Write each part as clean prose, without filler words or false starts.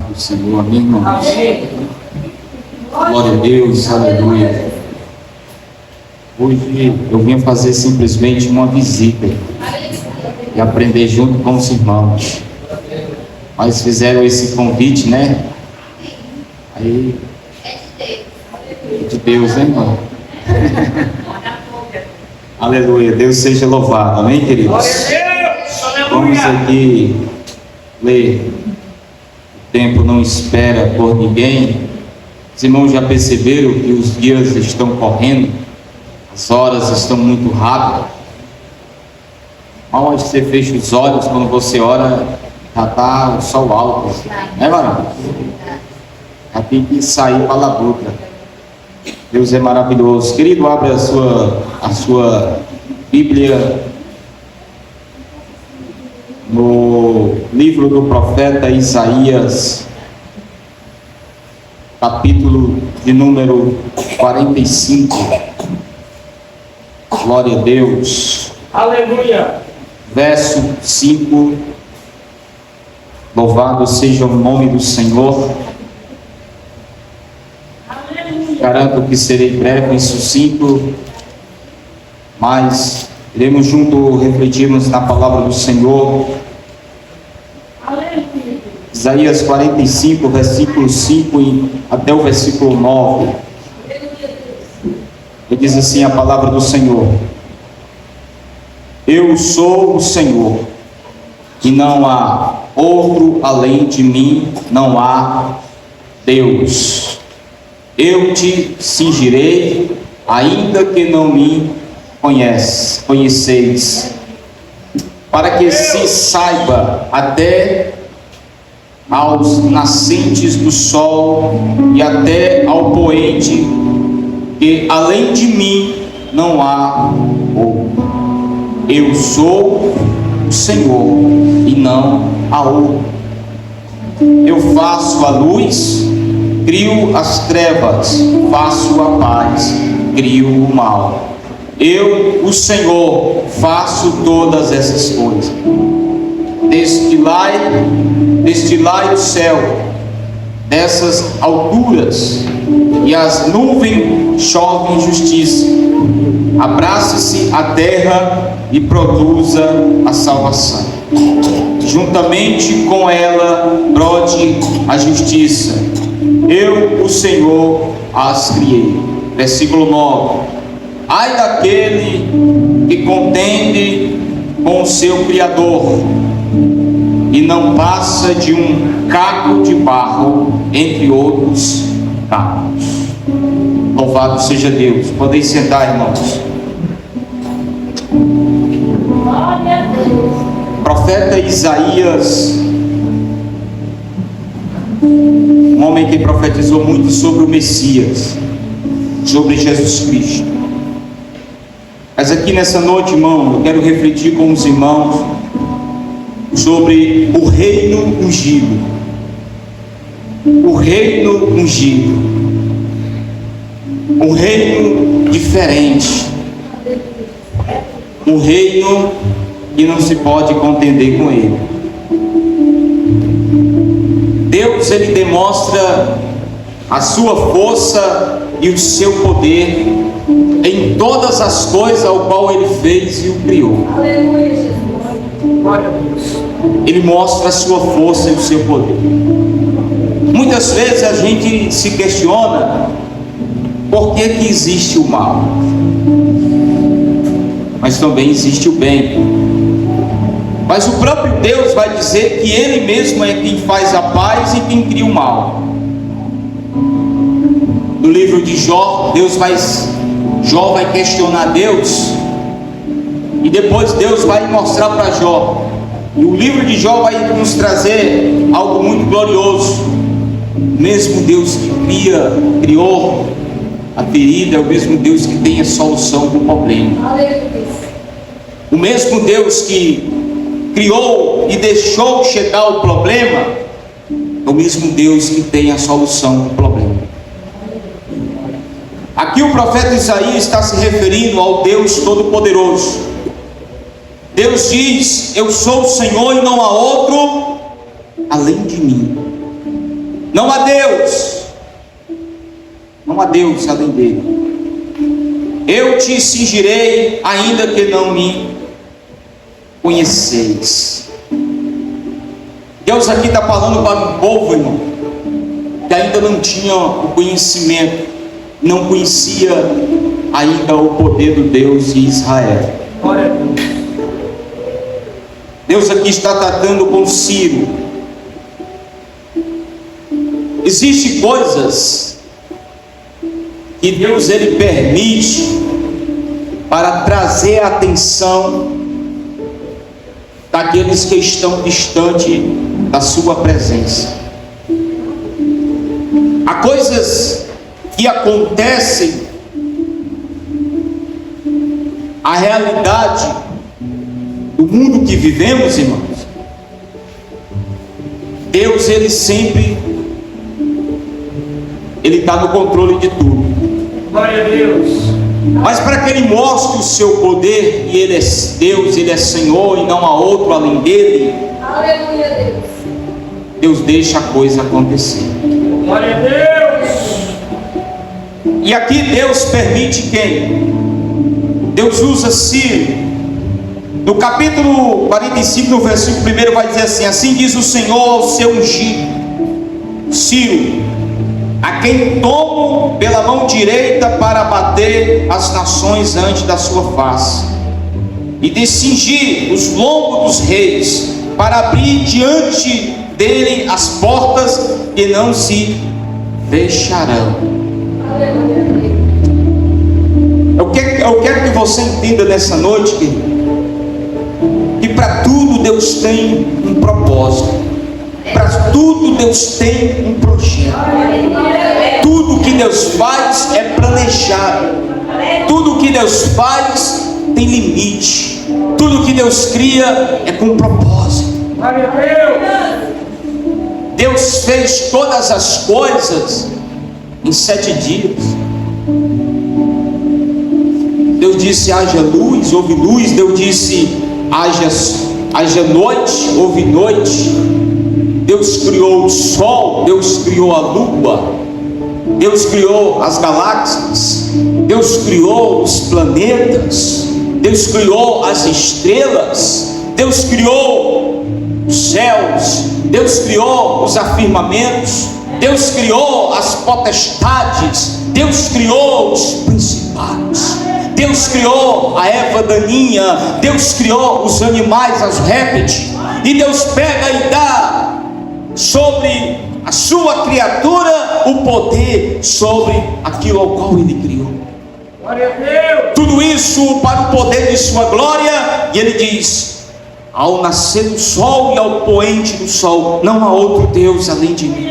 do Senhor, amém, irmãos? Glória a Deus, aleluia. Hoje eu vim fazer simplesmente uma visita e aprender junto com os irmãos. Mas fizeram esse convite, né? Aí, de Deus, né, irmão? Aleluia, Deus seja louvado, amém, queridos? Vamos aqui ler. O tempo não espera por ninguém. Os irmãos já perceberam que os dias estão correndo, as horas estão muito rápidas. Mal você fecha os olhos, quando você ora, já está o sol alto, né, varão? Já tem que sair para a labuta. Deus é maravilhoso. Querido, abre a sua Bíblia no livro do profeta Isaías, capítulo de número 45. Glória a Deus. Aleluia. Verso 5. Louvado seja o nome do Senhor. Garanto que serei breve e sucinto, mas iremos junto refletirmos na palavra do Senhor. Isaías 45, versículo 5 até o versículo 9. E diz assim a palavra do Senhor: Eu sou o Senhor, e não há outro além de mim, não há Deus. Eu te cingirei, ainda que não me conheceis, para que se saiba até aos nascentes do sol e até ao poente, que além de mim não há outro. Eu sou o Senhor e não há outro. Eu faço a luz, crio as trevas, faço a paz, crio o mal. Eu, o Senhor, faço todas essas coisas. Destilai o céu dessas alturas, e as nuvens chovem justiça. Abrace-se a terra e produza a salvação. Juntamente com ela brode a justiça. Eu, o Senhor, as criei. Versículo 9. Ai daquele que contende com o seu Criador e não passa de um caco de barro entre outros cacos. Louvado seja Deus. Podem sentar, irmãos. Profeta Isaías, um homem que profetizou muito sobre o Messias, sobre Jesus Cristo. Mas aqui nessa noite, irmão, eu quero refletir com os irmãos sobre o reino ungido. O reino ungido. Um reino diferente. Um reino que não se pode contender com ele. Deus, ele demonstra a sua força e o seu poder em todas as coisas ao qual ele fez e o criou. Aleluia, Jesus. Glória a Deus. Ele mostra a sua força e o seu poder. Muitas vezes a gente se questiona por que existe o mal, mas também existe o bem. Mas o próprio Deus vai dizer que Ele mesmo é quem faz a paz e quem cria o mal. No livro de Jó, Jó vai questionar Deus, e depois Deus vai mostrar para Jó. E o livro de Jó vai nos trazer algo muito glorioso. Mesmo Deus que criou a ferida, é o mesmo Deus que tem a solução para o problema. O mesmo Deus que criou e deixou chegar o problema, é o mesmo Deus que tem a solução para o problema. Aqui o profeta Isaías está se referindo ao Deus Todo-Poderoso. Deus diz: eu sou o Senhor e não há outro além de mim. Não há Deus, não há Deus além dele. Eu te cingirei, ainda que não me conheceis. Deus aqui está falando para um povo, irmão, que ainda não tinha o conhecimento, não conhecia ainda o poder do Deus de Israel. Glória a Deus. Deus aqui está tratando com Ciro. Existem coisas que Deus ele permite para trazer a atenção daqueles que estão distantes da sua presença. Há coisas que acontecem, a realidade do mundo que vivemos, irmãos. Deus ele sempre está no controle de tudo. Glória a Deus. Mas para que ele mostre o seu poder, e ele é Deus, ele é Senhor, e não há outro além dele, Aleluia, Deus. Deus deixa a coisa acontecer. Glória a Deus. E aqui Deus permite quem? Deus usa Ciro. No capítulo 45, no versículo 1, vai dizer assim: assim diz o Senhor ao seu ungido, Ciro, a quem tomo pela mão direita para bater as nações ante da sua face, e de cingir os lombos dos reis, para abrir diante dele as portas que não se fecharão. Eu quero que você entenda nessa noite que para tudo Deus tem um propósito, para tudo Deus tem um projeto. Tudo que Deus faz é planejado, tudo que Deus faz tem limite, tudo que Deus cria é com propósito. Glória a Deus. Deus fez todas as coisas em 7 dias. Deus disse: haja luz, houve luz. Deus disse: haja noite, houve noite. Deus criou o sol, Deus criou a lua, Deus criou as galáxias, Deus criou os planetas, Deus criou as estrelas, Deus criou os céus, Deus criou os afirmamentos, Deus criou as potestades, Deus criou os principados, Deus criou a erva daninha, Deus criou os animais, as répteis, e Deus pega e dá sobre a sua criatura o poder sobre aquilo ao qual Ele criou. Glória a Deus. Tudo isso para o poder de sua glória. E Ele diz: ao nascer do sol e ao poente do sol, não há outro Deus além de mim.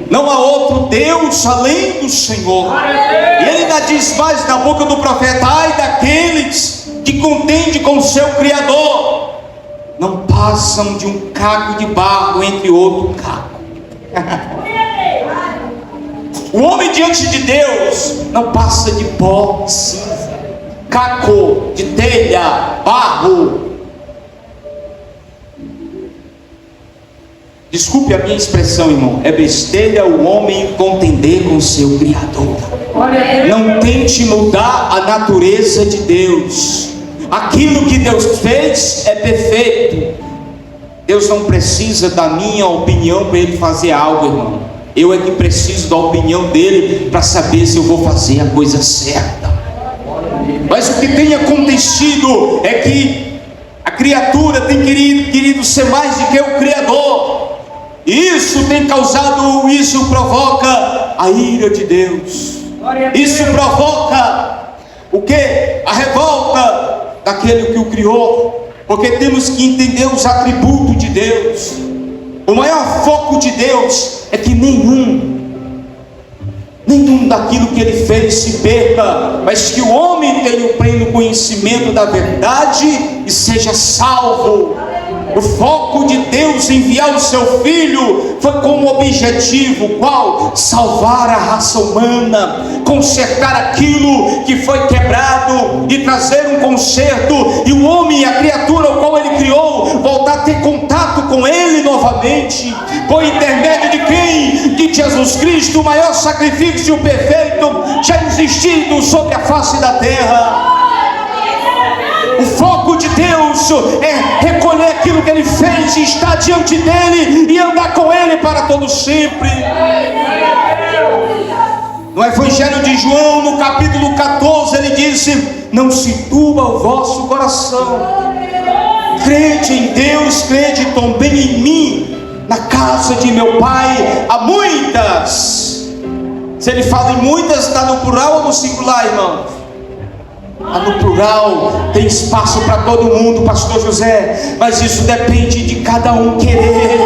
Não há outro Deus além do Senhor. E Ele ainda diz mais na boca do profeta: ai daqueles que contendem com o seu Criador, não passam de um caco de barro entre outro caco. O homem diante de Deus não passa de pó, cinza, caco de telha, barro. Desculpe a minha expressão, irmão, é besteira o homem contender com o seu Criador. Não tente mudar a natureza de Deus. Aquilo que Deus fez é perfeito. Deus não precisa da minha opinião para Ele fazer algo, irmão. Eu é que preciso da opinião dEle para saber se eu vou fazer a coisa certa. Mas o que tem acontecido é que a criatura tem querido ser mais do que o Criador. Isso tem causado, isso provoca a ira de Deus. Isso provoca o que? A revolta daquele que o criou. Porque temos que entender os atributos de Deus. O maior foco de Deus é que nenhum daquilo que Ele fez se perca, mas que o homem tenha o pleno conhecimento da verdade e seja salvo. O foco de Deus em enviar o seu Filho foi com o objetivo, qual? Salvar a raça humana, consertar aquilo que foi quebrado e trazer um conserto, e o homem, a criatura ao qual Ele criou, voltar a ter contato com Ele novamente, por intermédio de alguém de Jesus Cristo, o maior sacrifício perfeito já existido sobre a face da terra. O foco de Deus é recolher aquilo que Ele fez e estar diante dEle e andar com Ele para todo sempre. No Evangelho de João, no capítulo 14, ele disse: não se turba o vosso coração, crede em Deus, crede também em mim. Na casa de meu Pai há muitas. Se ele fala em muitas, está no plural ou no singular, irmão? Está no plural. Tem espaço para todo mundo, pastor José, mas isso depende de cada um querer.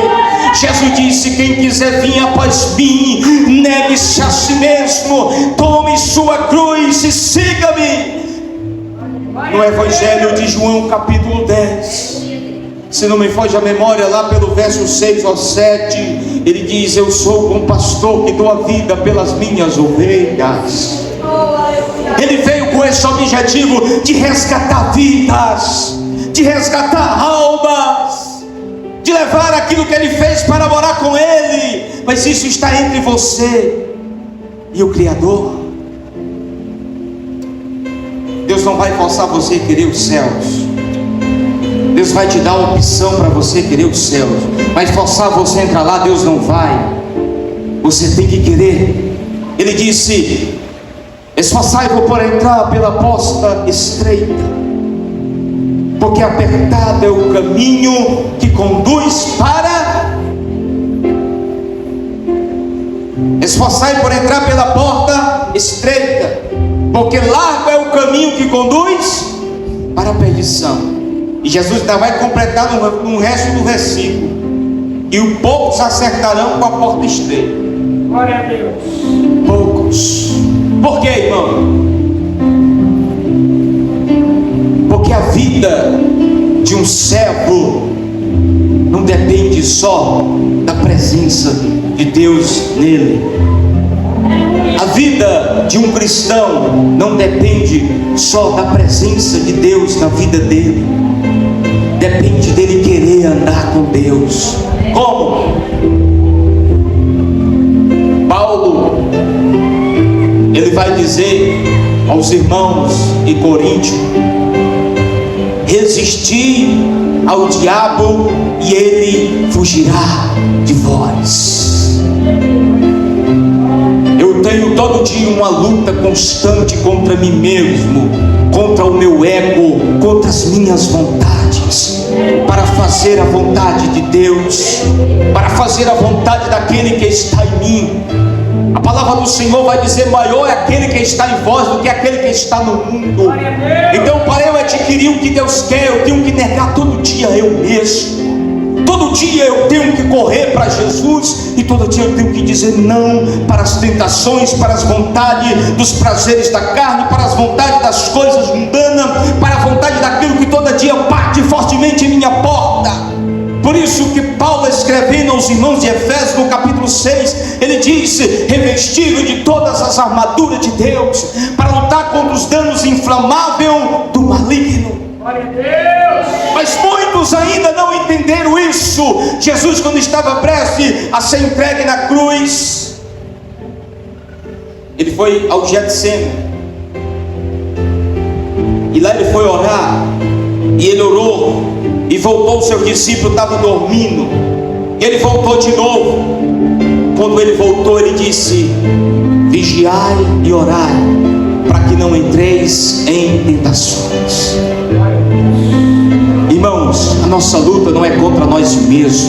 Jesus disse: quem quiser vir após mim, negue-se a si mesmo, tome sua cruz e siga-me. No Evangelho de João capítulo 10, se não me foge a memória, lá pelo verso 6 ao 7, ele diz: eu sou o bom pastor que dou a vida pelas minhas ovelhas. Ele veio com esse objetivo de resgatar vidas, de resgatar almas, de levar aquilo que Ele fez para morar com Ele. Mas isso está entre você e o Criador. Deus não vai forçar você a querer os céus. Deus vai te dar a opção para você querer os céus, mas forçar você a entrar lá, Deus não vai. Você tem que querer. Ele disse: esforçai-vos por entrar pela porta estreita, porque apertado é o caminho que conduz para. Esforçai por entrar pela porta estreita, porque largo é o caminho que conduz para a perdição. E Jesus ainda vai completar no resto do versículo: e os poucos acertarão com a porta estreita. Glória a Deus. Poucos. Por quê, irmão? Porque a vida de um servo não depende só da presença de Deus nele. A vida de um cristão não depende só da presença de Deus na vida dele. Depende dele querer andar com Deus. Como? Paulo, ele vai dizer aos irmãos em Coríntio: resisti ao diabo e ele fugirá de vós. Eu tenho todo dia uma luta constante contra mim mesmo, contra o meu ego, contra as minhas vontades, para fazer a vontade de Deus, para fazer a vontade daquele que está em mim. A palavra do Senhor vai dizer: maior é aquele que está em vós do que aquele que está no mundo. Então, para eu adquirir o que Deus quer, eu tenho que negar todo dia eu mesmo. Todo dia eu tenho que correr para Jesus, e todo dia eu tenho que dizer não para as tentações, para as vontades dos prazeres da carne, para as vontades das coisas mundanas, para a vontade daquilo que todo dia bate fortemente em minha porta. Por isso que Paulo, escrevendo aos irmãos de Efésios, no capítulo 6, ele disse: revestido de todas as armaduras de Deus, para lutar contra os danos inflamáveis do maligno. Glória a Deus. Mas muitos ainda não entenderam isso. Jesus, quando estava prestes a ser entregue na cruz, ele foi ao Getsemane, e lá ele foi orar, e ele orou, e voltou. Os seus discípulos estavam dormindo, e ele voltou de novo. Quando ele voltou, ele disse: vigiai e orai, para que não entreis em tentações. Irmãos, a nossa luta não é contra nós mesmos,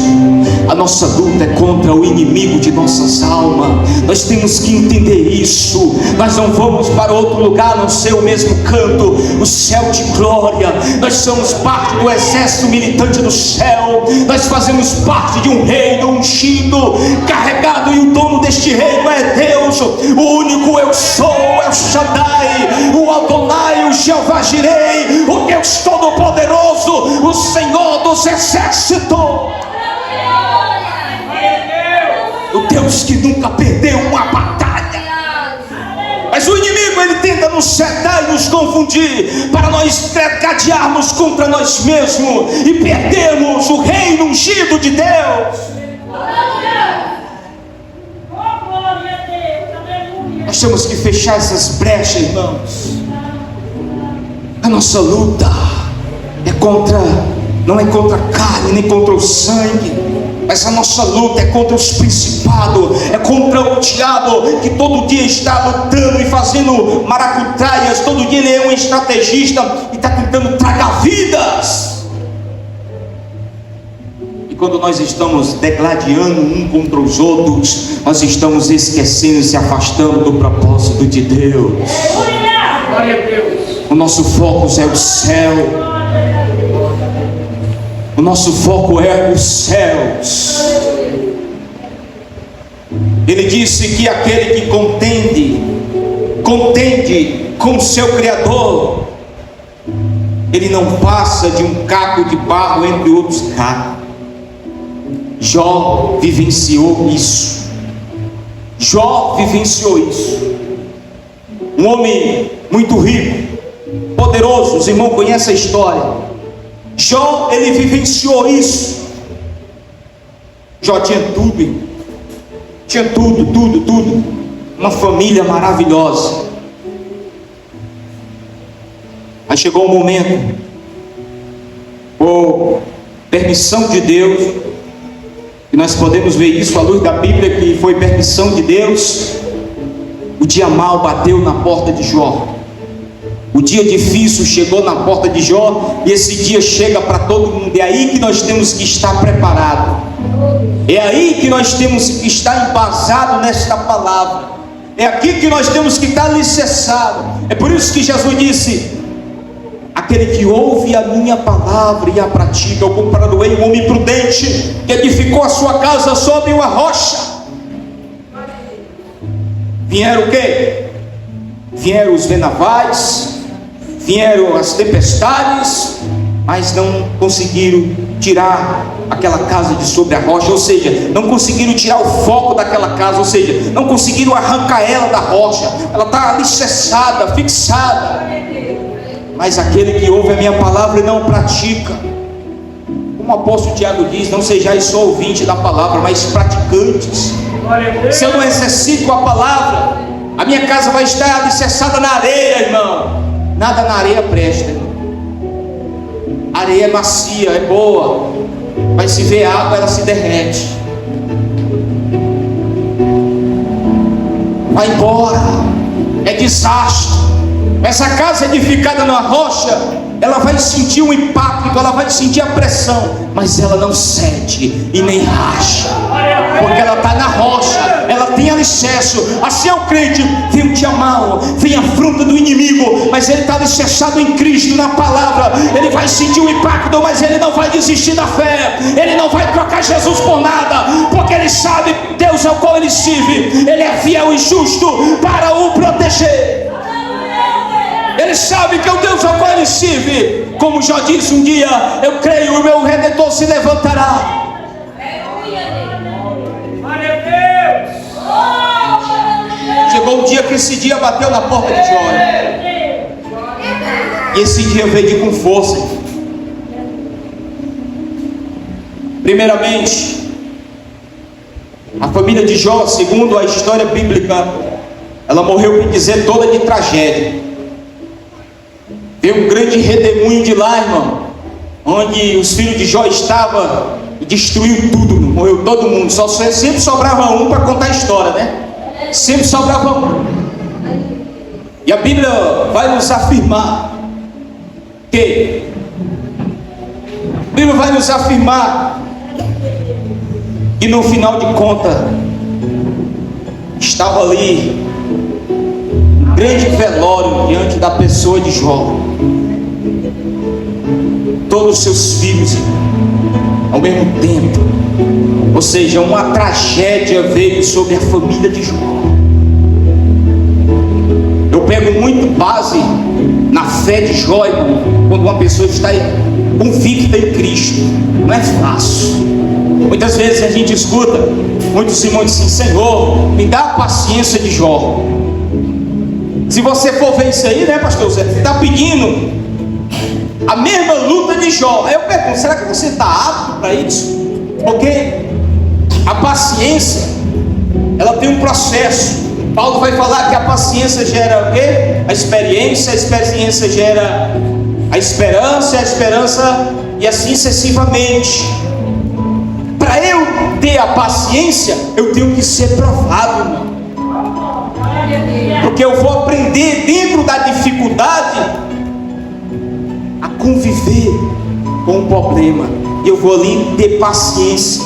a nossa luta é contra o inimigo de nossas almas. Nós temos que entender isso. Nós não vamos para outro lugar a não ser o mesmo canto, o céu de glória. Nós somos parte do exército militante do céu. Nós fazemos parte de um reino ungido, carregado, e o dono deste reino é Deus. O único eu sou, é o Shaddai, o Adonai, o Jeová Jirei, o Deus Todo-Poderoso, o Senhor dos exércitos, o Deus que nunca perdeu uma batalha. Mas o inimigo, ele tenta nos setar e nos confundir, para nós cadearmos contra nós mesmos e perdermos o reino ungido de Deus. temos que fechar essas brechas, irmãos. A nossa luta não é contra a carne, nem contra o sangue, mas a nossa luta é contra os principados, é contra o diabo, que todo dia está lutando e fazendo maracutaias. Todo dia ele é um estrategista e está tentando tragar vidas. E quando nós estamos degladiando um contra os outros, nós estamos esquecendo e se afastando do propósito de Deus. Glória a Deus. O nosso foco é o céu. O nosso foco é os céus. Ele disse que aquele que contende com o seu Criador, ele não passa de um caco de barro entre outros cacos. Jó vivenciou isso. Jó vivenciou isso. Um homem muito rico, poderoso. Os irmãos conhecem a história. Jó, ele vivenciou isso. Jó tinha tudo, irmão. Tinha tudo. Uma família maravilhosa. Aí chegou um momento, por permissão de Deus, e nós podemos ver isso à luz da Bíblia, que foi permissão de Deus. O dia mau bateu na porta de Jó. O dia difícil chegou na porta de Jó, e esse dia chega para todo mundo. É aí que nós temos que estar preparados. É aí que nós temos que estar embasados nesta palavra. É aqui que nós temos que estar alicerçados. É por isso que Jesus disse: aquele que ouve a minha palavra e a pratica, eu comparado-ei um homem prudente, que edificou a sua casa sobre uma rocha. Vieram o quê? Vieram os venavais, vieram as tempestades, mas não conseguiram tirar aquela casa de sobre a rocha. Ou seja, não conseguiram tirar o foco daquela casa. Ou seja, não conseguiram arrancar ela da rocha. Ela está alicerçada, fixada. Mas aquele que ouve a minha palavra e não pratica, como o apóstolo Tiago diz, não sejais só ouvinte da palavra, mas praticantes. Se eu não exercito a palavra, a minha casa vai estar alicerçada na areia, irmão. Nada na areia presta, irmão. A areia é macia, é boa, mas se vê água, ela se derrete, vai embora, é desastre. Essa casa edificada na rocha, ela vai sentir um impacto, ela vai sentir a pressão, mas ela não cede e nem racha, porque ela está na rocha, ela tem alicerce. Assim é o crente. Vem o dia mau, vem a afronta do inimigo, mas ele está alicerçado em Cristo, na palavra. Ele vai sentir o impacto, mas ele não vai desistir da fé. Ele não vai trocar Jesus por nada, porque ele sabe Deus ao qual ele serve. Ele é fiel e justo para o proteger. Ele sabe que é o Deus ao qual ele serve. Como já disse um dia: eu creio, o meu Redentor se levantará. Chegou o dia que esse dia bateu na porta de Jó. E esse dia veio com força. Primeiramente, a família de Jó, segundo a história bíblica, ela morreu, por dizer, toda de tragédia. Veio um grande redemoinho de lá, irmão, onde os filhos de Jó estavam, e destruiu tudo, morreu todo mundo. Sempre sobrava um para contar a história, né? Sempre sobrava um. E a Bíblia vai nos afirmar que no final de contas estava ali um grande velório diante da pessoa de Jó. Todos os seus filhos ao mesmo tempo. Ou seja, uma tragédia veio sobre a família de Jó. Eu pego muito base na fé de Jó, irmão, quando uma pessoa está convicta em Cristo. Não é fácil. Muitas vezes a gente escuta muitos irmãos dizem: Senhor, me dá a paciência de Jó. Se você for ver isso aí, né, pastor Zé, você está pedindo a mesma luta de Jó. Aí eu pergunto: será que você está apto para isso? Porque a paciência, ela tem um processo. Paulo vai falar que a paciência gera o quê? A experiência gera a esperança e assim sucessivamente. Para eu ter a paciência, eu tenho que ser provado, irmão. Porque eu vou aprender dentro da dificuldade a conviver com o problema. E eu vou ali ter paciência.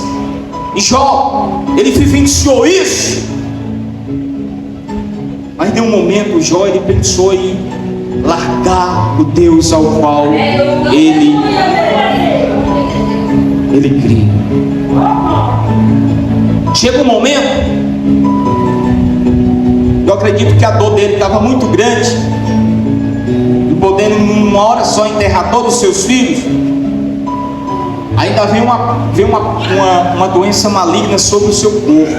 E Jó, ele vivenciou isso. Mas em um momento Jó, ele pensou em largar o Deus ao qual ele cria. Chega um momento, eu acredito que a dor dele estava muito grande, e podendo numa hora só enterrar todos os seus filhos, ainda veio uma doença maligna sobre o seu corpo,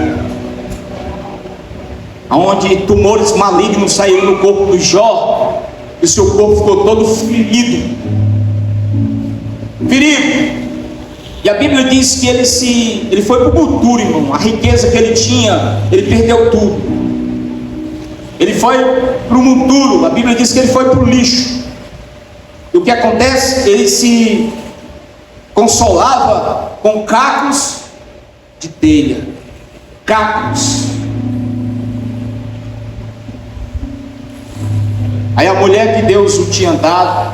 onde tumores malignos saíram do corpo do Jó, e o seu corpo ficou todo ferido. E a Bíblia diz que ele foi para o futuro, irmão. A riqueza que ele tinha, ele perdeu tudo. Ele foi para o monturo. A Bíblia diz que ele foi para o lixo. E o que acontece? Ele se consolava com cacos de telha. Cacos. Aí a mulher que Deus o tinha dado,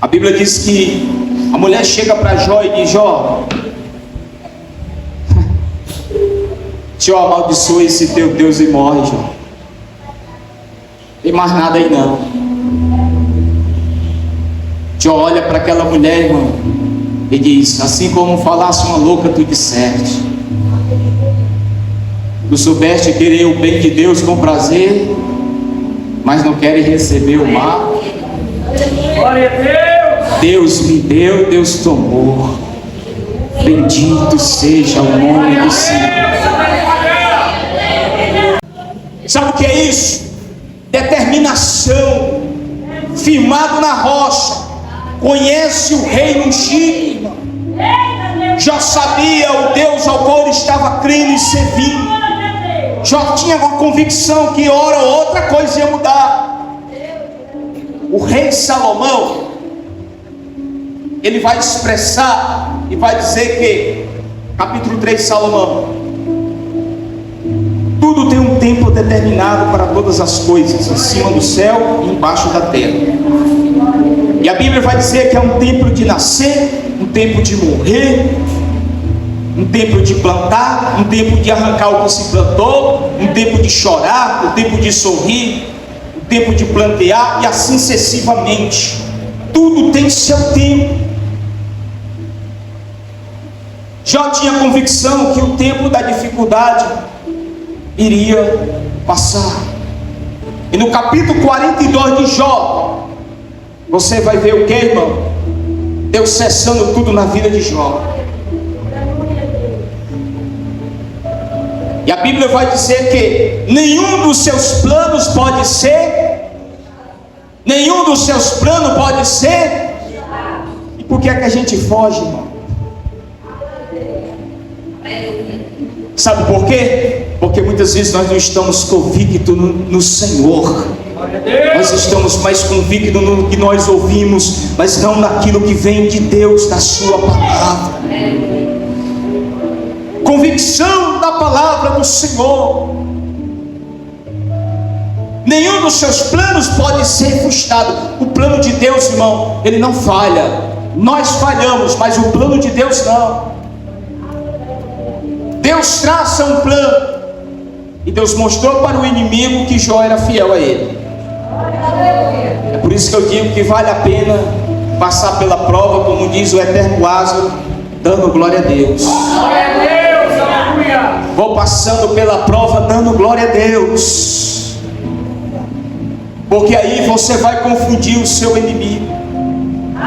a Bíblia diz que a mulher chega para Jó e diz: Jó, Jó, amaldiçoa esse teu Deus e morre, Jó. Tem mais nada aí não. Jó olha para aquela mulher, irmão, e diz: assim como falasse uma louca, tu disseste. Tu soubeste querer o bem de Deus com prazer, mas não queres receber o mal. Glória a Deus. Deus me deu, Deus tomou. Bendito seja o nome do Senhor. Sabe o que é isso? Determinação, firmado na rocha. Conhece o rei ungido, irmão. Já sabia o Deus ao qual ele estava crendo e servindo. Já tinha uma convicção que hora ou outra coisa ia mudar. O rei Salomão, ele vai expressar e vai dizer que, capítulo 3 de Salomão, tudo tem um tempo determinado para todas as coisas, acima do céu e embaixo da terra. E a Bíblia vai dizer que é um tempo de nascer, um tempo de morrer, um tempo de plantar, um tempo de arrancar o que se plantou, um tempo de chorar, um tempo de sorrir, um tempo de plantear, e assim sucessivamente. Tudo tem seu tempo. Jó tinha convicção que o tempo da dificuldade iria passar. E no capítulo 42 de Jó, você vai ver o que, irmão? Deus cessando tudo na vida de Jó. E a Bíblia vai dizer que nenhum dos seus planos pode ser. E por que é que a gente foge, irmão? Sabe por quê? Porque muitas vezes nós não estamos convictos no Senhor. Nós estamos mais convictos no que nós ouvimos, mas não naquilo que vem de Deus, da sua palavra. Convicção da palavra do Senhor. Nenhum dos seus planos pode ser frustrado. O plano de Deus, irmão, ele não falha. Nós falhamos, mas o plano de Deus não. Deus traça um plano, e Deus mostrou para o inimigo que Jó era fiel a ele. É por isso que eu digo que vale a pena passar pela prova, como diz o eterno Lázaro, dando glória a Deus. Vou passando pela prova dando glória a Deus, porque aí você vai confundir o seu inimigo.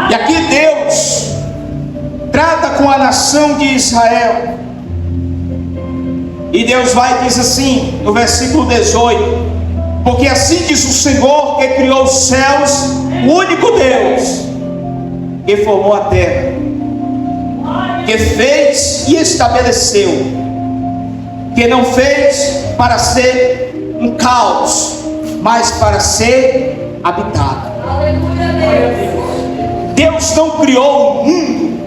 E aqui Deus trata com a nação de Israel, e Deus vai e diz assim no versículo 18: porque assim diz o Senhor que criou os céus, o único Deus que formou a terra, que fez e estabeleceu, que não fez para ser um caos, mas para ser habitada. Deus não criou o mundo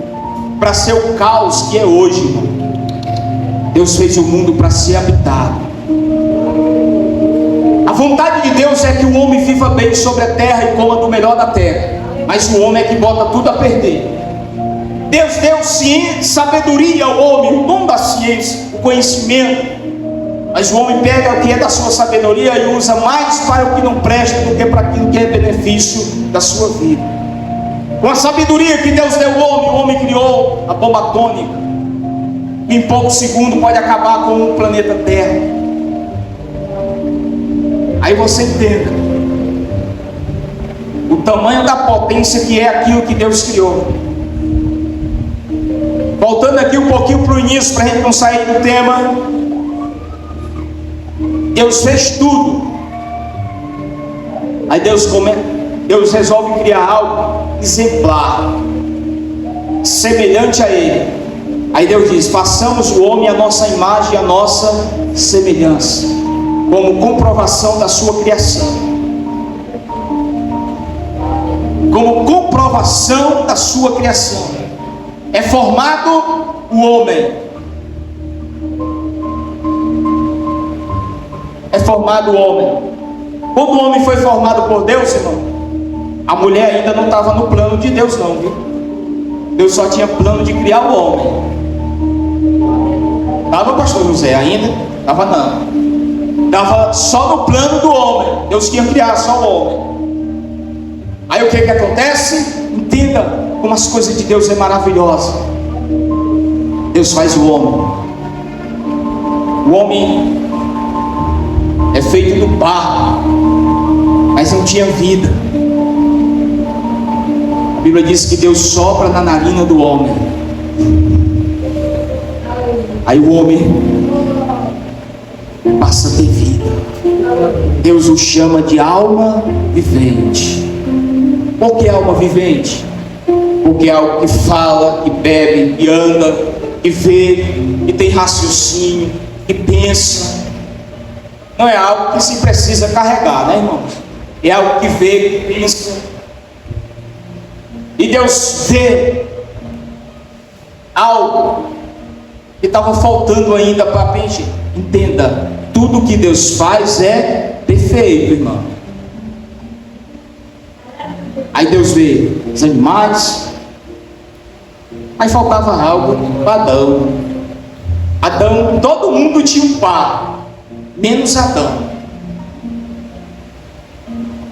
para ser o caos que é hoje, irmão. Deus fez o mundo para ser habitado. A vontade de Deus é que o homem viva bem sobre a terra e coma do melhor da terra, mas o homem é que bota tudo a perder. Deus deu ciência, sabedoria ao homem, o dom da ciência, o conhecimento, mas o homem pega o que é da sua sabedoria e usa mais para o que não presta do que para aquilo que é benefício da sua vida. Com a sabedoria que Deus deu ao homem, o homem criou a bomba atômica, que em poucos segundos pode acabar com o planeta Terra. Aí você entenda o tamanho da potência que é aquilo que Deus criou. Voltando aqui um pouquinho para o início, para a gente não sair do tema. Deus fez tudo. Aí Deus resolve criar algo exemplar, semelhante a Ele. Aí Deus diz: façamos o homem à nossa imagem e à nossa semelhança, como comprovação da sua criação. Como comprovação da sua criação. É formado o homem. É formado o homem. Quando o homem foi formado por Deus, irmão, a mulher ainda não estava no plano de Deus não, viu? Deus só tinha plano de criar o homem. Estava, pastor José, ainda? Estava não. Estava só no plano do homem. Deus queria criar só o homem. Aí o que acontece? Entenda como as coisas de Deus é maravilhosa. Deus faz o homem. O homem é feito do barro, mas não tinha vida. A Bíblia diz que Deus sopra na narina do homem. Aí o homem passa a ter vida. Deus o chama de alma vivente. Por que alma vivente? Porque é algo que fala, que bebe, que anda, que vê, que tem raciocínio, que pensa. Não é algo que se precisa carregar, né, irmãos? É algo que vê, que pensa. E Deus vê algo que estava faltando ainda para a gente. Entenda, tudo que Deus faz é perfeito, irmão. Aí Deus vê os animais. Aí faltava algo para Adão. Adão, todo mundo tinha um par, menos Adão.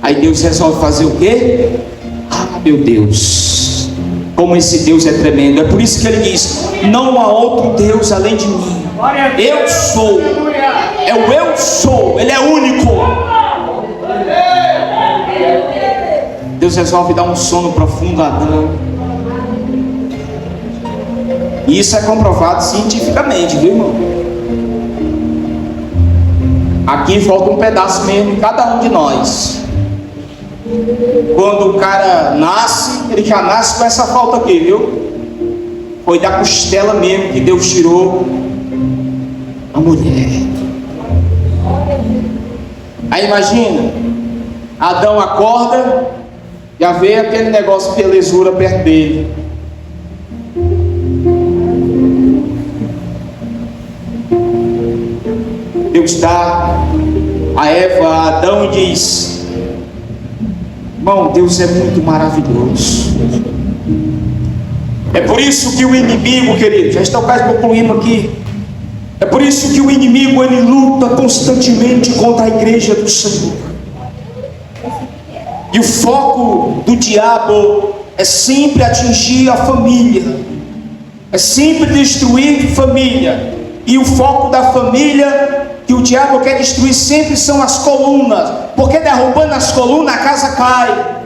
Aí Deus resolve fazer o quê? Ah, meu Deus, como esse Deus é tremendo. É por isso que ele diz: não há outro Deus além de mim. Eu sou. É o eu sou. Ele é único. Deus resolve dar um sono profundo a Adão. E isso é comprovado cientificamente, viu, irmão? Aqui falta um pedaço mesmo em cada um de nós. Quando o cara nasce, ele já nasce com essa falta aqui, viu? Foi da costela mesmo que Deus tirou a mulher. Aí imagina, Adão acorda, já vê aquele negócio de belezura perto dele. Deus dá a Eva, a Adão, e diz: irmão, Deus é muito maravilhoso. É por isso que o inimigo, querido, já está quase concluindo aqui. É por isso que o inimigo, ele luta constantemente contra a igreja do Senhor. E o foco do diabo é sempre atingir a família, é sempre destruir família. E o foco da família que o diabo quer destruir sempre são as colunas, porque derrubando as colunas a casa cai.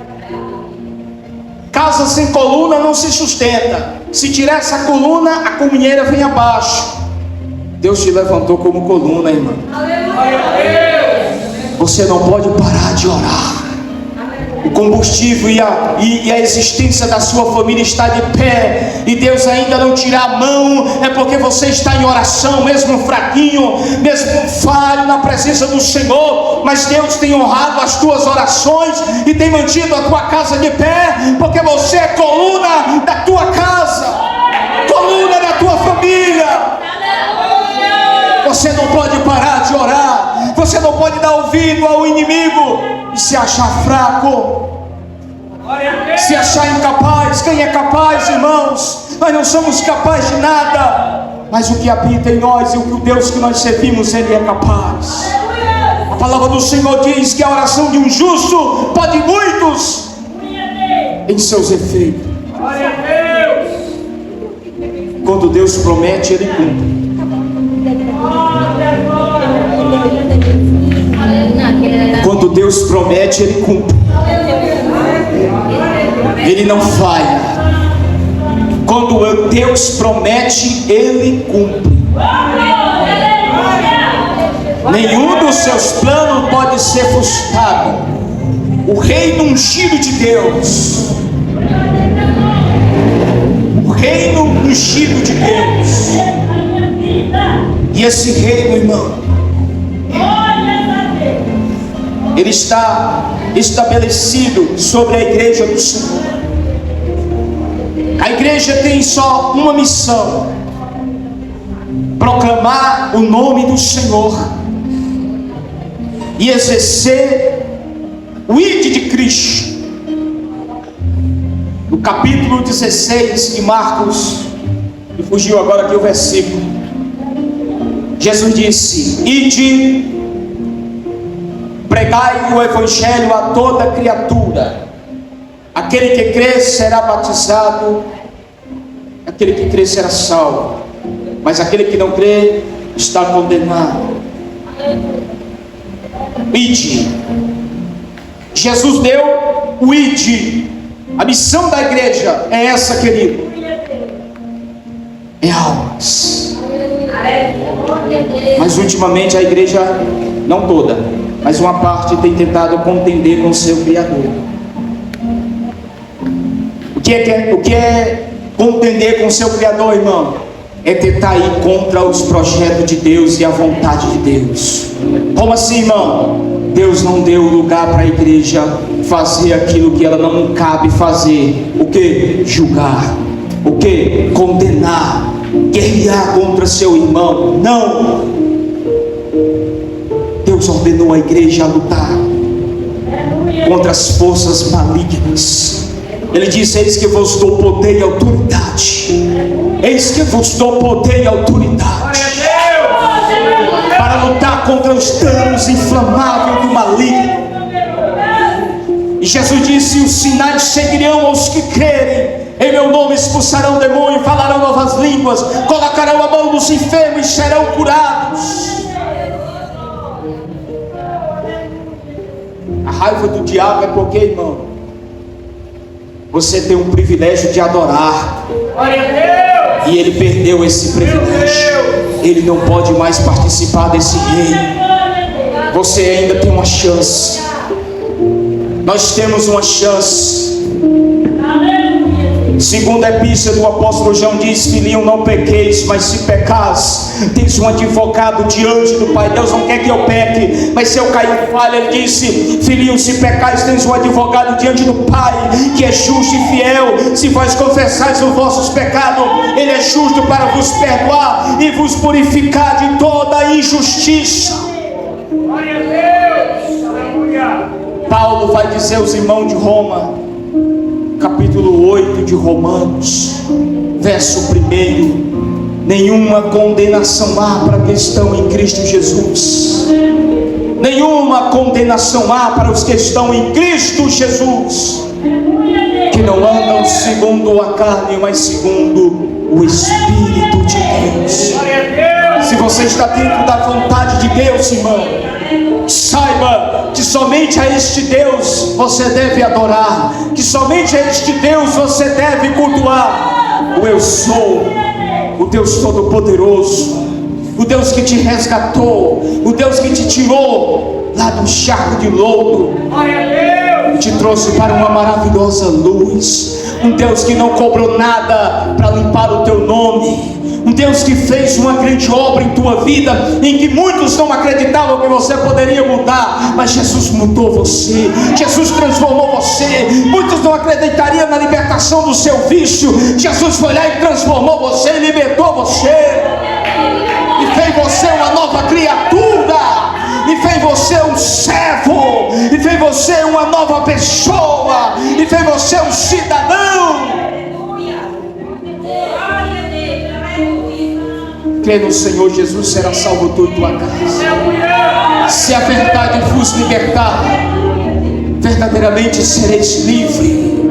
Casa sem coluna não se sustenta. Se tirar essa coluna, a comunheira vem abaixo. Deus te levantou como coluna, irmão. Você não pode parar de orar. O combustível e a existência da sua família está de pé, e Deus ainda não tira a mão. É porque você está em oração, mesmo fraquinho, mesmo falho na presença presença do Senhor, mas Deus tem honrado as tuas orações e tem mantido a tua casa de pé, porque você é coluna da tua casa, coluna da tua família. Você não pode parar de orar, você não pode dar ouvido ao inimigo e se achar fraco, se achar incapaz. Quem é capaz, irmãos? Nós não somos capazes de nada, mas o que habita em nós e o Deus que nós servimos, Ele é capaz. A palavra do Senhor diz que a oração de um justo pode muitos em seus efeitos. Quando Deus promete, Ele cumpre. Quando Deus promete, Ele cumpre. Ele não falha. Quando Deus promete, Ele cumpre. Nenhum dos seus planos pode ser frustrado. O reino ungido de Deus, o reino ungido de Deus, e esse reino, irmão, ele está estabelecido sobre a igreja do Senhor. A igreja tem só uma missão: proclamar o nome do Senhor e exercer o ID de Cristo. No capítulo 16 de Marcos, me fugiu agora aqui o versículo, Jesus disse: ide, pregai o evangelho a toda criatura. Aquele que crê será batizado, aquele que crê será salvo, mas aquele que não crê está condenado. Ide. Jesus deu o ide. A missão da igreja é essa, querido: é almas. Mas ultimamente a igreja, não toda, mas uma parte, tem tentado contender com o seu Criador. O que é contender com o seu Criador, irmão? É tentar ir contra os projetos de Deus e a vontade de Deus. Como assim, irmão? Deus não deu lugar para a igreja fazer aquilo que ela não cabe fazer. O que? Julgar. O que? Condenar. Guerrear contra seu irmão. Não. Deus ordenou a igreja a lutar contra as forças malignas. Ele disse: eis que vos dou poder e autoridade. Eis que vos dou poder e autoridade para lutar contra os danos inflamáveis do maligno. E Jesus disse: os sinais seguirão aos que crerem. Em meu nome expulsarão demônios, falarão novas línguas, colocarão a mão nos enfermos e serão curados. A raiva do diabo é porque, irmão, você tem um privilégio de adorar, e ele perdeu esse privilégio. Ele não pode mais participar desse reino. Você ainda tem uma chance. Nós temos uma chance. Segunda epístola do apóstolo João diz: filhinho, não pequeis, mas se pecais, tens um advogado diante do Pai. Deus não quer que eu peque, mas se eu cair em falha, Ele disse: filhinho, se pecais, tens um advogado diante do Pai, que é justo e fiel. Se vós confessais os vossos pecados, Ele é justo para vos perdoar e vos purificar de toda injustiça. Glória a Deus. Aleluia. Paulo vai dizer aos irmãos de Roma, capítulo 8 de Romanos, verso 1: nenhuma condenação há para que estão em Cristo Jesus. Nenhuma condenação há para os que estão em Cristo Jesus, que não andam segundo a carne, mas segundo o Espírito de Deus. Se você está dentro da vontade de Deus, irmão, saiba que somente a este Deus você deve adorar, que somente a este Deus você deve cultuar. O eu sou, o Deus Todo-Poderoso, o Deus que te resgatou, o Deus que te tirou lá do charco de lodo e te trouxe para uma maravilhosa luz. Um Deus que não cobrou nada para limpar o teu nome. um Deus que fez uma grande obra em tua vida, em que muitos não acreditavam que você poderia mudar, mas Jesus mudou você, Jesus transformou você. Muitos não acreditariam na libertação do seu vício, Jesus foi lá e transformou você, libertou você, e fez você uma nova criatura, e fez você um servo, e fez você uma nova pessoa, e fez você um cidadão. Crê no Senhor Jesus, será salvo tu e tua casa. Se a verdade vos libertar, verdadeiramente sereis livre.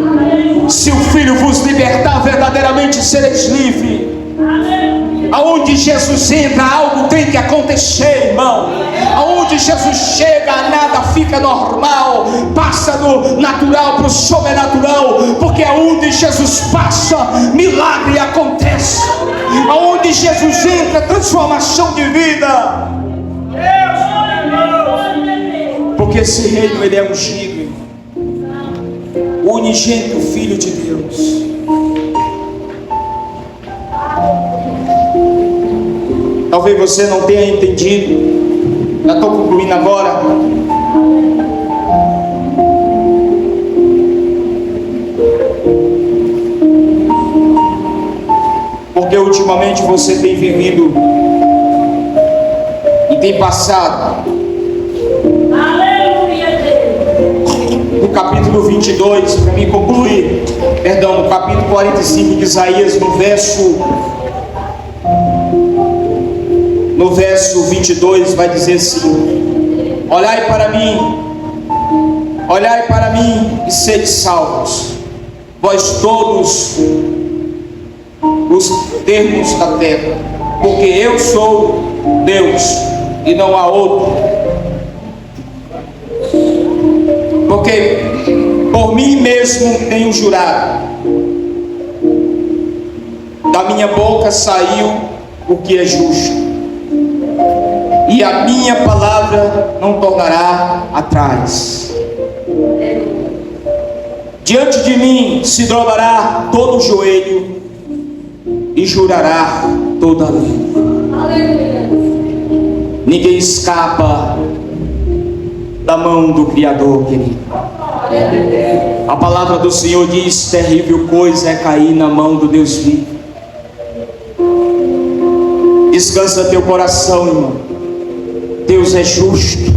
Se o Filho vos libertar, verdadeiramente sereis livre. Aonde Jesus entra, algo tem que acontecer, irmão. Aonde Jesus chega, nada fica normal, passa do natural para o sobrenatural, porque aonde Jesus passa, milagre acontece. Aonde Jesus entra, transformação de vida. Porque esse reino, ele é ungido, o unigênito Filho de Deus. Talvez você não tenha entendido, já estou concluindo agora. Porque ultimamente você tem vivido e tem passado. No capítulo 22, para mim concluir, perdão, no capítulo 45 de Isaías, no verso 22, vai dizer assim: olhai para mim e sede salvos, vós todos os termos da terra, porque eu sou Deus e não há outro. Porque por mim mesmo tenho jurado, da minha boca saiu o que é justo, e a minha palavra não tornará atrás. Diante de mim se dobrará todo o joelho e jurará toda a língua. Ninguém escapa da mão do Criador, querido. A palavra do Senhor diz: terrível coisa é cair na mão do Deus vivo. Descansa teu coração, irmão. Deus é justo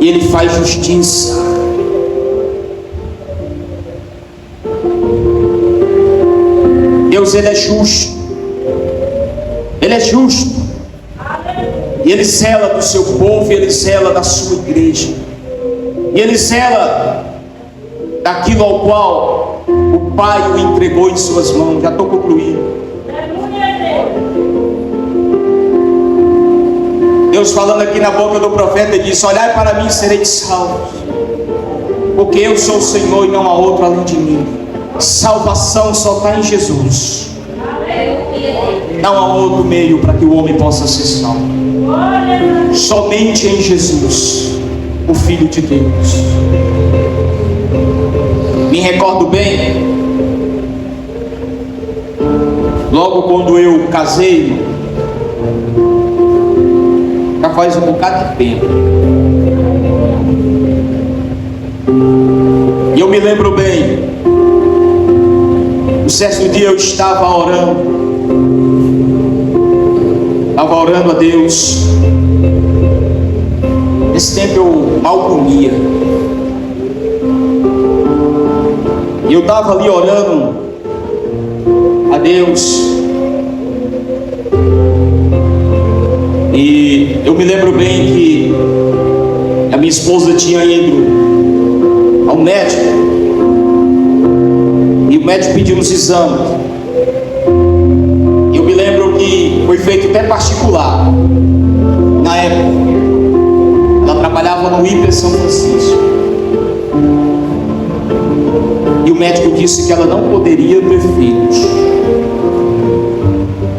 e Ele faz justiça. Deus, Ele é justo. Ele é justo. E Ele zela do seu povo, e Ele zela da sua igreja. E Ele zela daquilo ao qual o Pai o entregou em suas mãos. Já estou concluindo. Deus falando aqui na boca do profeta disse: olhai para mim e sereis salvos, porque eu sou o Senhor e não há outro além de mim. Salvação só está em Jesus. Não há outro meio para que o homem possa ser salvo. Somente em Jesus, o Filho de Deus. Me recordo bem, logo quando eu casei, já faz um bocado de tempo, e eu me lembro bem, um certo dia eu estava orando a Deus. Nesse tempo eu mal comia, e eu estava ali orando a Deus. E eu me lembro bem que a minha esposa tinha ido ao médico, e o médico pediu uns exames. Eu me lembro que foi feito até particular na época. Ela trabalhava no Hiper São Francisco, e o médico disse que ela não poderia ter filhos.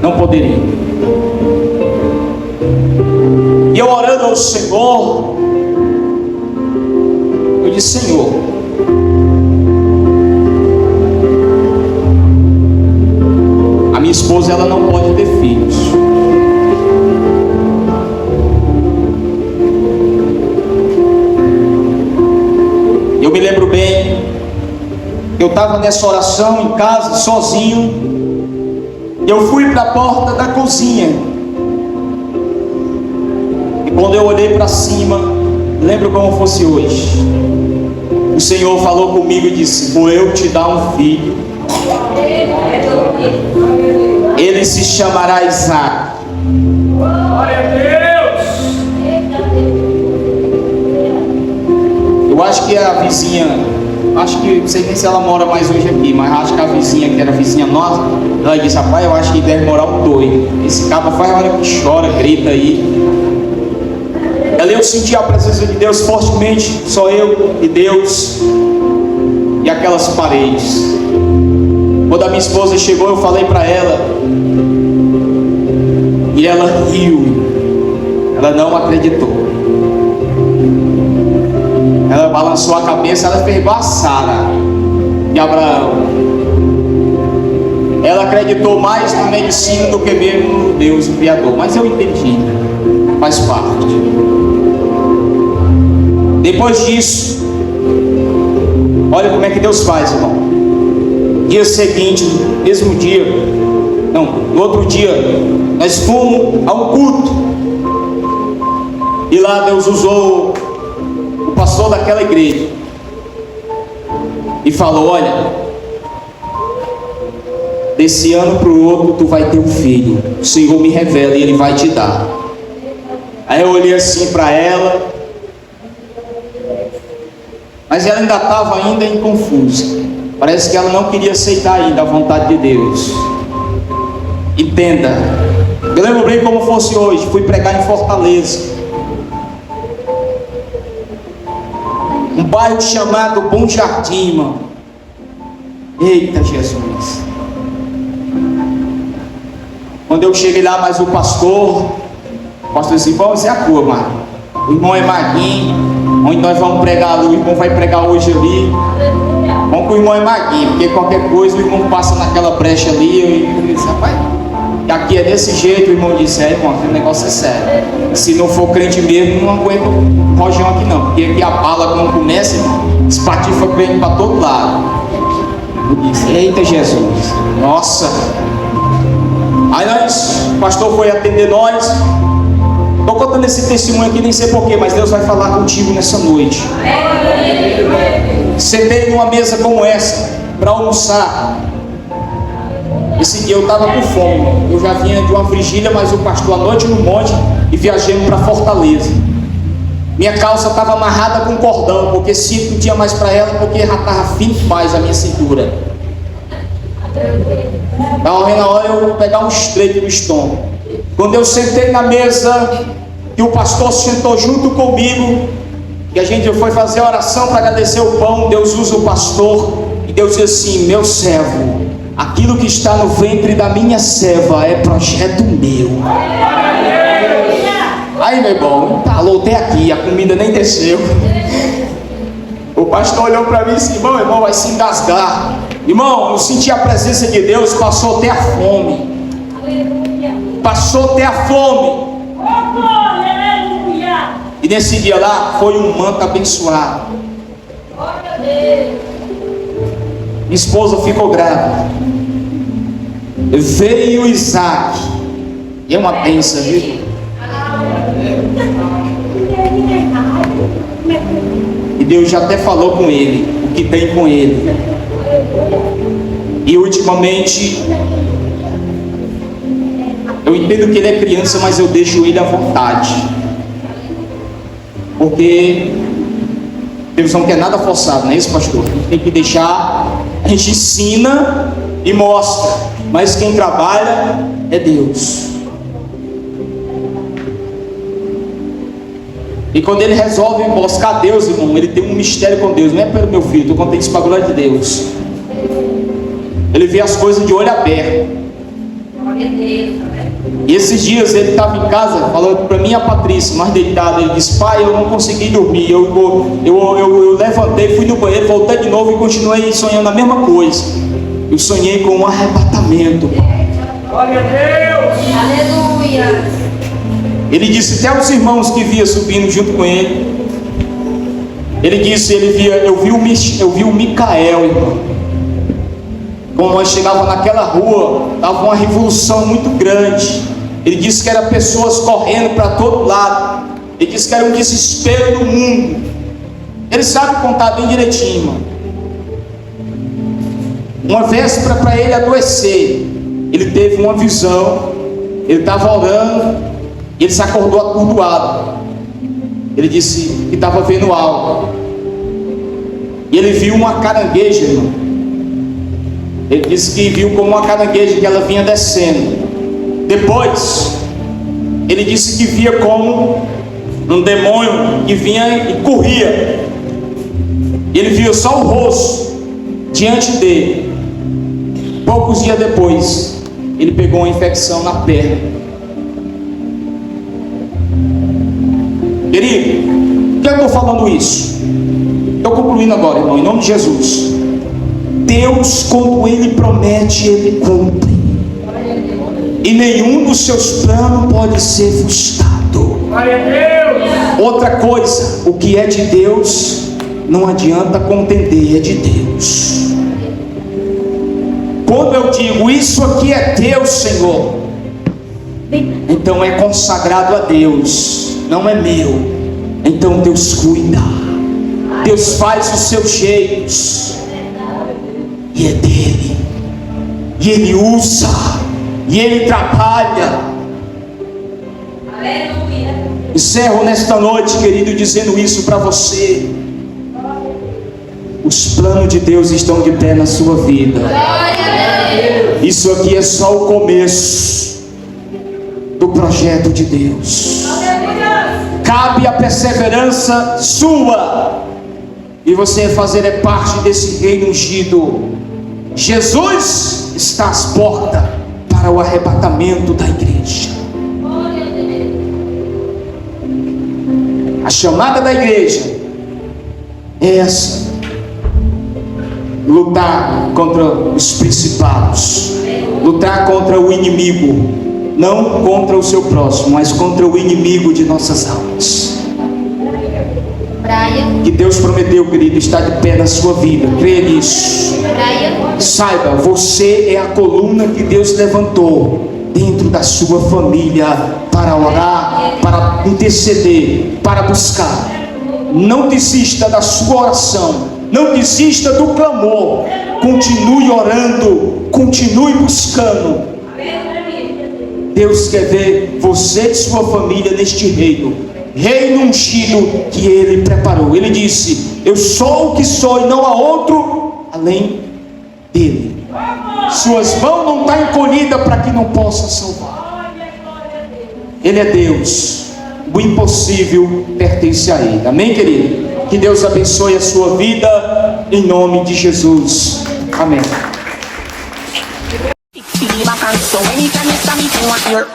Não poderia. E eu orando ao Senhor, eu disse: Senhor, a minha esposa, ela não pode Eu estava nessa oração em casa, sozinho. Eu fui para a porta da cozinha. E quando eu olhei para cima, lembro como fosse hoje. O Senhor falou comigo e disse: vou eu te dar um filho. Ele se chamará Isaac. Glória a Deus. Eu acho que a vizinha, não sei nem se ela mora mais hoje aqui, mas acho que a vizinha, que era a vizinha nossa, ela disse: rapaz, eu acho que deve morar um doido. Esse cabo faz a hora que chora, grita aí. Ali eu senti a presença de Deus fortemente, só eu e Deus e aquelas paredes. Quando a minha esposa chegou, eu falei para ela e ela riu. Ela não acreditou. Ela balançou a cabeça, ela fez igual a Sara e Abraão. Ela acreditou mais na medicina do que mesmo no Deus, o Criador. Mas eu entendi, faz parte. Depois disso, olha como é que Deus faz, irmão. Dia seguinte, mesmo dia, não, no outro dia, nós fomos a um culto. E lá Deus usou o pastor daquela igreja e falou: olha, desse ano para o outro tu vai ter um filho. O Senhor me revela e Ele vai te dar. Aí eu olhei assim para ela, mas ela ainda estava em confusa. Parece que ela não queria aceitar ainda a vontade de Deus. Entenda, eu lembro bem como fosse hoje. Fui pregar em Fortaleza, um bairro chamado Bom Jardim, irmão. Eita Jesus! Quando eu cheguei lá, mas o pastor disse: vamos, é a cor, mano. O irmão é Maguinho, onde nós vamos pregar, o irmão vai pregar hoje ali. Vamos com o irmão é Maguinho, porque qualquer coisa o irmão passa naquela brecha ali. Eu disse: rapaz, aqui é desse jeito. O irmão disse: é, irmão, aquele negócio é sério. Se não for crente mesmo, não aguento o rojão aqui não, porque aqui a bala, quando começa, irmão, espatifa crente para todo lado. Eu disse: eita Jesus, nossa. Aí o pastor foi atender nós. Estou contando esse testemunho aqui, nem sei porquê, mas Deus vai falar contigo nessa noite. Sentei numa mesa como essa para almoçar. Esse dia eu estava com fome. Eu já vinha de uma vigília, mas o pastor à noite no monte e viajando para Fortaleza. Minha calça estava amarrada com cordão, porque cinto não tinha mais para ela, porque já estava fino demais a minha cintura. Estava vendo a hora eu pegar um estreito no estômago. Quando eu sentei na mesa, que o pastor sentou junto comigo, e a gente foi fazer a oração para agradecer o pão, Deus usa o pastor, e Deus diz assim: meu servo, aquilo que está no ventre da minha serva é projeto meu. Aí, meu irmão, entalou até aqui, a comida nem desceu. O pastor olhou para mim e disse: irmão, vai se engasgar. Irmão, eu senti a presença de Deus, passou até a fome. Passou até a fome. E nesse dia lá foi um manto abençoado. Minha esposa ficou grávida. Veio Isaac. E é uma bênção, viu? E Deus já até falou com ele o que tem com ele. E ultimamente eu entendo que ele é criança, mas eu deixo ele à vontade, porque Deus não quer nada forçado, não é isso, pastor? A gente tem que deixar, a gente ensina e mostra, mas quem trabalha é Deus. E quando ele resolve buscar Deus, irmão, ele tem um mistério com Deus. Não é pelo meu filho, eu contei isso para a glória de Deus. Ele vê as coisas de olho aberto. E esses dias ele estava em casa, falando para mim, a Patrícia, mais deitada. Ele disse: pai, eu não consegui dormir. Eu levantei, fui no banheiro, voltei de novo e continuei sonhando a mesma coisa. Eu sonhei com um arrebatamento, pai. Glória a Deus. Aleluia. Ele disse até os irmãos que via subindo junto com ele. Ele disse: eu vi o Micael, irmão. Quando nós chegávamos naquela rua, estava uma revolução muito grande. Ele disse que eram pessoas correndo para todo lado. Ele disse que era um desespero do mundo. Ele sabe contar bem direitinho, irmão. Uma véspera para ele adoecer, ele teve uma visão. Ele estava orando, ele se acordou atordoado. Ele disse que estava vendo algo. E ele viu uma carangueja, irmão. Ele disse que viu como uma carangueja, que ela vinha descendo. Depois, ele disse que via como um demônio que vinha e corria. Ele viu só o rosto diante dele. Poucos dias depois, ele pegou uma infecção na perna. Querido, por que eu estou falando isso? Estou concluindo agora, irmão, em nome de Jesus. Deus, quando Ele promete, Ele cumpre. E nenhum dos seus planos pode ser frustrado. Outra coisa, o que é de Deus, não adianta contender, é de Deus. Quando eu digo, isso aqui é Deus, Senhor, então é consagrado a Deus, não é meu. Então Deus cuida, Deus faz os seus jeitos, e é dele, e Ele usa, e Ele trabalha. Encerro nesta noite, querido, dizendo isso para você. Os planos de Deus estão de pé na sua vida. Isso aqui é só o começo do projeto de Deus. Cabe a perseverança sua, e você fazer parte desse reino ungido. Jesus está às portas para o arrebatamento da igreja. A chamada da igreja é essa: lutar contra os principados, lutar contra o inimigo, não contra o seu próximo, mas contra o inimigo de nossas almas. Que Deus prometeu, querido, está de pé na sua vida. Creia nisso. Saiba, você é a coluna que Deus levantou dentro da sua família para orar, para interceder, para buscar. Não desista da sua oração, não desista do clamor. Continue orando, continue buscando. Deus quer ver você e sua família neste reino ungido que Ele preparou. Ele disse: eu sou o que sou e não há outro além dele. Suas mãos não estão encolhidas para que não possa salvar. Ele é Deus. O impossível pertence a Ele. Amém, querido? Que Deus abençoe a sua vida em nome de Jesus. Amém. So anytime you stand me, you want your